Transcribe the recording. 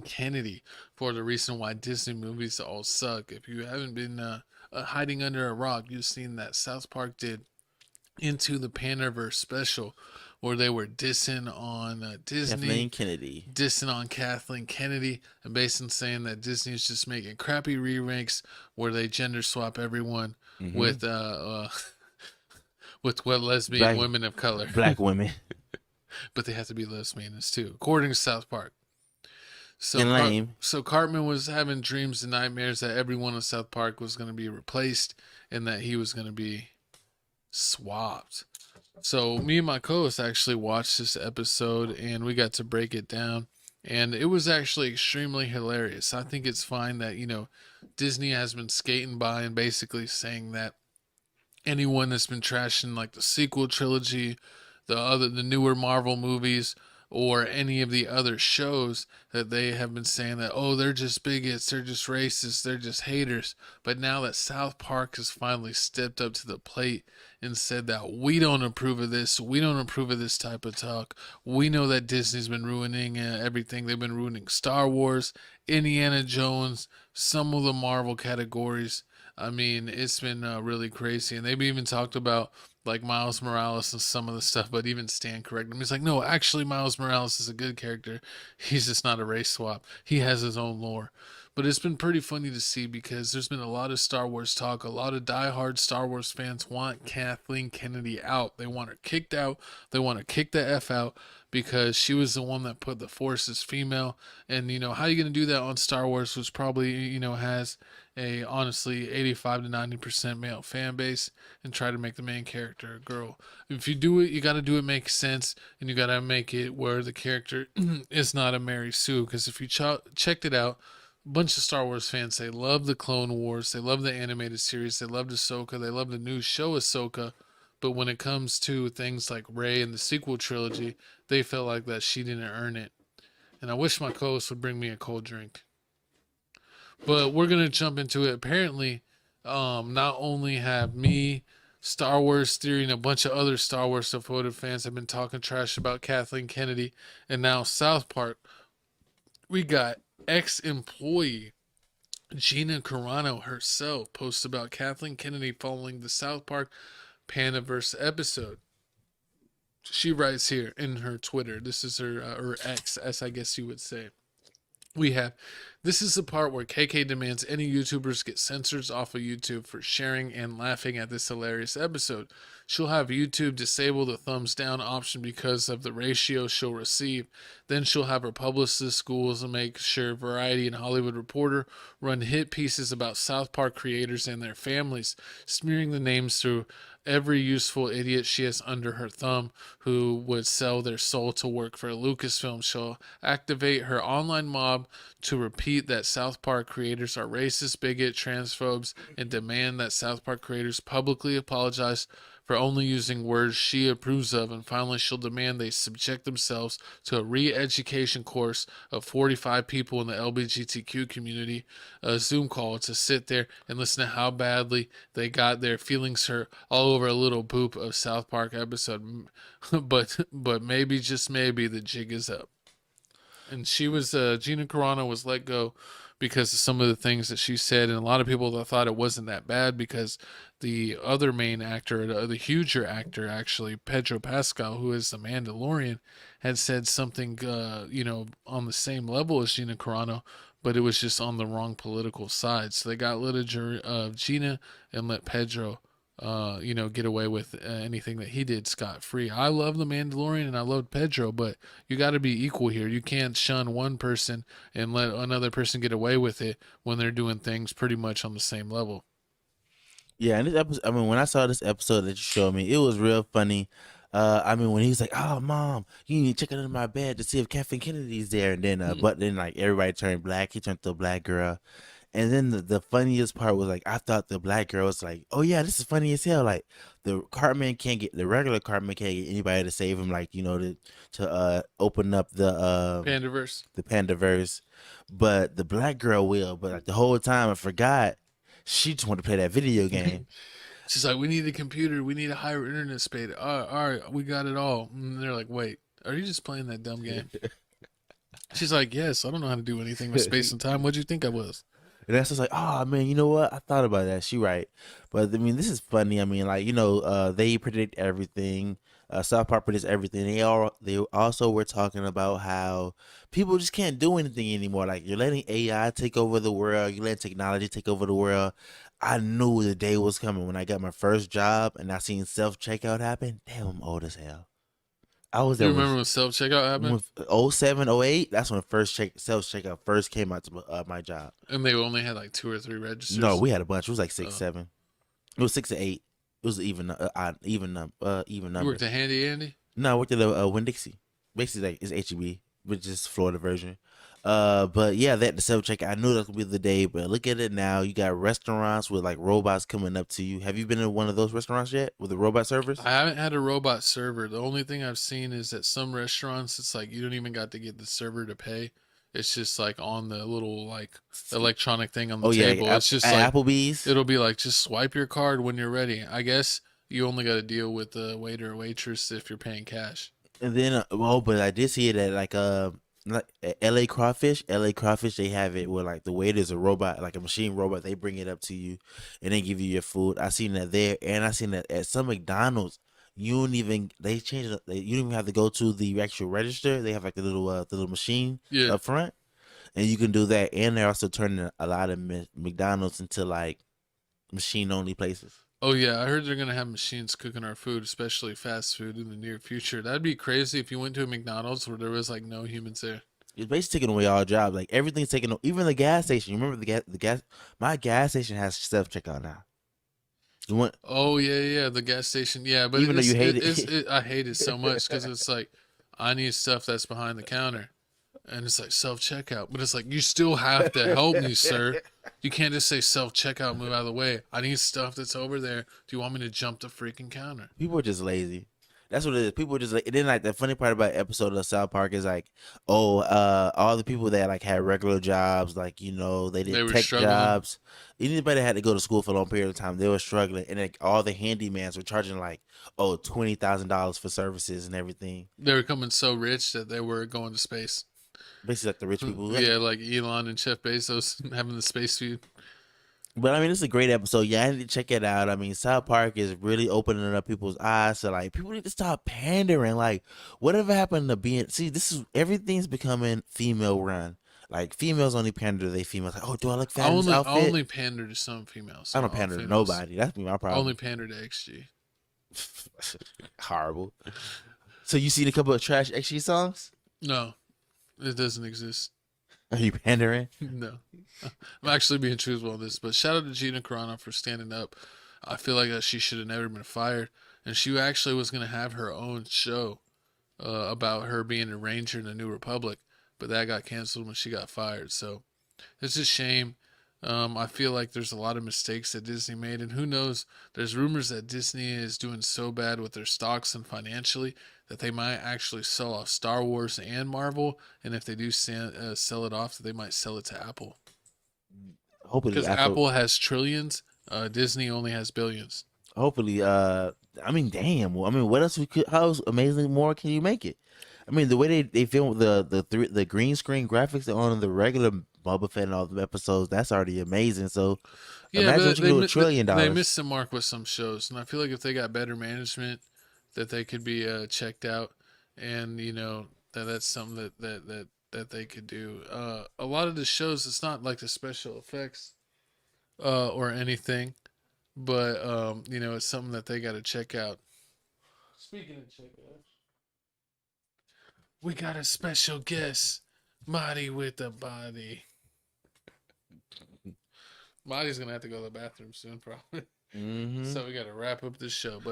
Kennedy for the reason why Disney movies all suck. If you haven't been hiding under a rock, you've seen that South Park did Into the Panderverse special where they were dissing on Disney, Kathleen Kennedy. dissing on Kathleen Kennedy, and basically saying that Disney is just making crappy remakes where they gender swap everyone Mm-hmm. with with what lesbian Black women of color, black women. but they have to be lesbians too, according to South Park. And lame. So Cartman was having dreams and nightmares that everyone in South Park was going to be replaced and that he was going to be swapped. So me and my co-host actually watched this episode and we got to break it down, and it was actually extremely hilarious. I think it's fine that, Disney has been skating by and basically saying that anyone that's been trashing like the sequel trilogy, the newer Marvel movies, or any of the other shows, that they have been saying that, oh, they're just bigots, they're just racist, they're just haters. But now that South Park has finally stepped up to the plate and said that we don't approve of this, we don't approve of this type of talk. We know that Disney's been ruining everything. They've been ruining Star Wars, Indiana Jones, some of the Marvel categories. I mean, it's been really crazy, and they've even talked about like Miles Morales and some of the stuff, but even Stan corrected him. He's like, no, actually, Miles Morales is a good character. He's just not a race swap. He has his own lore. But it's been pretty funny to see because there's been a lot of Star Wars talk. A lot of diehard Star Wars fans want Kathleen Kennedy out. They want her kicked out. They want to kick the F out because she was the one that put the Force as female. And, how are you going to do that on Star Wars, which probably, has a honestly 85 to 90% male fan base, and try to make the main character a girl? If you do it, you got to do it make sense, and you got to make it where the character is not a Mary Sue. Because if you checked it out, a bunch of Star Wars fans, they love the Clone Wars, they love the animated series, they love Ahsoka, they love the new show Ahsoka. But when it comes to things like Rey and the sequel trilogy, they felt like that she didn't earn it. And I wish my co-host would bring me a cold drink. But we're gonna jump into it. Apparently, not only have me, Star Wars Theory, and a bunch of other Star Wars devoted fans have been talking trash about Kathleen Kennedy, and now South Park. We got ex-employee Gina Carano herself posts about Kathleen Kennedy following the South Park Pandaverse episode. She writes here in her Twitter. This is her ex, as I guess you would say. We have, this is the part where KK demands any YouTubers get censors off of YouTube for sharing and laughing at this hilarious episode. She'll have YouTube disable the thumbs down option because of the ratio she'll receive. Then she'll have her publicist schools and make sure Variety and Hollywood Reporter run hit pieces about South Park creators and their families, smearing the names through every useful idiot she has under her thumb who would sell their soul to work for Lucasfilm. She'll activate her online mob to repeat that South Park creators are racist, bigot, transphobes, and demand that South Park creators publicly apologize for only using words she approves of. And finally, she'll demand they subject themselves to a re-education course of 45 people in the LGBTQ community, a Zoom call to sit there and listen to how badly they got their feelings hurt all over a little boop of South Park episode. but maybe, just maybe, the jig is up. And she was Gina Carano was let go because of some of the things that she said, and a lot of people thought it wasn't that bad because the other main actor, the huger actor, actually Pedro Pascal, who is the Mandalorian, had said something, on the same level as Gina Carano, but it was just on the wrong political side. So they got rid of Gina and let Pedro get away with anything that he did scot free. I love the Mandalorian and I love Pedro, but you got to be equal here. You can't shun one person and let another person get away with it when they're doing things pretty much on the same level. Yeah, and this episode, I mean, when I saw this episode that you showed me, it was real funny. I mean, when he was like, "Oh, mom, you need to check under my bed to see if Kathleen Kennedy's there," and then, but then like everybody turned black. He turned to a black girl, and then the funniest part was like, I thought the black girl was like, "Oh yeah, this is funny as hell." Like the regular Cartman can't get anybody to save him, like to open up Pandaverse. the Pandaverse, but the black girl will. But like the whole time, I forgot she just wanted to play that video game. She's like, we need a computer. We need a higher internet speed. All right, we got it all. And they're like, wait, are you just playing that dumb game? She's like, yes, I don't know how to do anything with space and time. What'd you think I was? And that's just like, oh man, you know what? I thought about that. She right, but I mean, this is funny. I mean, like they predict everything. South Park predicts everything. They also were talking about how people just can't do anything anymore. Like you're letting AI take over the world. You let technology take over the world. I knew the day was coming when I got my first job and I seen self checkout happen. Damn, I'm old as hell. I was You there remember when self checkout happened? when 07, 08. That's when first self checkout first came out to my job. And they only had like 2 or 3 No, registers. we had a bunch. It was like six, Oh. 7. It was 6 to 8. It was even even You number. worked at Handy Andy? No, I worked at Winn Dixie. Basically, like it's HEB, which is Florida version. But yeah, that the self check. I knew that would be the day. But look at it now. You got restaurants with like robots coming up to you. Have you been in one of those restaurants yet with the robot servers? I haven't had a robot server. The only thing I've seen is that some restaurants, it's like you don't even got to get the server to pay. It's just like on the little like electronic thing on the Oh yeah, like table. It's just like at Applebee's. it'll be like just swipe your card when you're ready. I guess you only got to deal with the waiter or waitress if you're paying cash. And then, but I did see it at like at LA Crawfish, they have it where like the waiter's a robot, like a machine robot. They bring it up to you, and they give you your food. I seen that there, and I seen that at some McDonald's. You don't even they changed it. You don't even have to go to the actual register. They have like the little machine Yeah. up front, and you can do that. And they're also turning a lot of McDonald's into like machine only places. Oh yeah, I heard they're gonna have machines cooking our food, especially fast food in the near future. That'd be crazy if you went to a McDonald's where there was like no humans there. It's basically taking away all jobs. Like everything's taken. Even the gas station. You remember the gas? My gas station has self checkout now. You want, Oh yeah, yeah, the gas station. Yeah, but even though you hate it. I hate it so much because it's like I need stuff that's behind the counter, and it's like self checkout, but it's like you still have to help me, sir. You can't just say self checkout, move out of the way. I need stuff that's over there. Do you want me to jump the freaking counter? People are just lazy. That's what it is. People are just like. And then like the funny part about episode of South Park is like, oh, all the people that like had regular jobs, like they They did were tech struggling. jobs. Anybody that had to go to school for a long period of time, they were struggling, and like all the handymans were charging like, oh, $20,000 for services and everything. They were becoming so rich that they were going to space. Basically, like the rich people. Yeah, like Elon and Jeff Bezos having the space feud. But I mean, it's a great episode. Yeah, I need to check it out. I mean, South Park is really opening up people's eyes. So like, people need to stop pandering. Like, whatever happened to being? See, this is everything's becoming female run. Like, females only pander to their females. Like, oh, do I look fat in this I outfit? only pander to some females, I not don't all pander to females. nobody. That's my I only problem. pander to XG. Horrible. So you seen a couple of trash XG songs? No, it doesn't exist. Are you pandering? No, I'm actually being truthful on this. But shout out to Gina Carano for standing up. I feel like she should have never been fired, and she actually was gonna have her own show about her being a ranger in the New Republic, but that got canceled when she got fired. So it's a shame. I feel like there's a lot of mistakes that Disney made, and who knows? There's rumors that Disney is doing so bad with their stocks and financially that they might actually sell off Star Wars and Marvel, and if they do sell it off, they might sell it to Apple Hopefully because after. Apple has trillions, Disney only has billions. Hopefully, I mean, damn. Well, I mean, what else we could? How amazing more can you make it? I mean, the way they film the green screen graphics on the regular Boba Fett and all the episodes, that's already amazing. So Yeah, imagine but what you can do with $1 trillion. they missed the mark with some shows, and I feel like if they got better management, that they could be checked out, and that's something that they could do. A lot of the shows, it's not like the special effects or anything, but it's something that they got to check out. Speaking of check out, we got a special guest, Marty with the body. Marty's gonna have to go to the bathroom soon, probably. Hmm. So we got to wrap up this show, but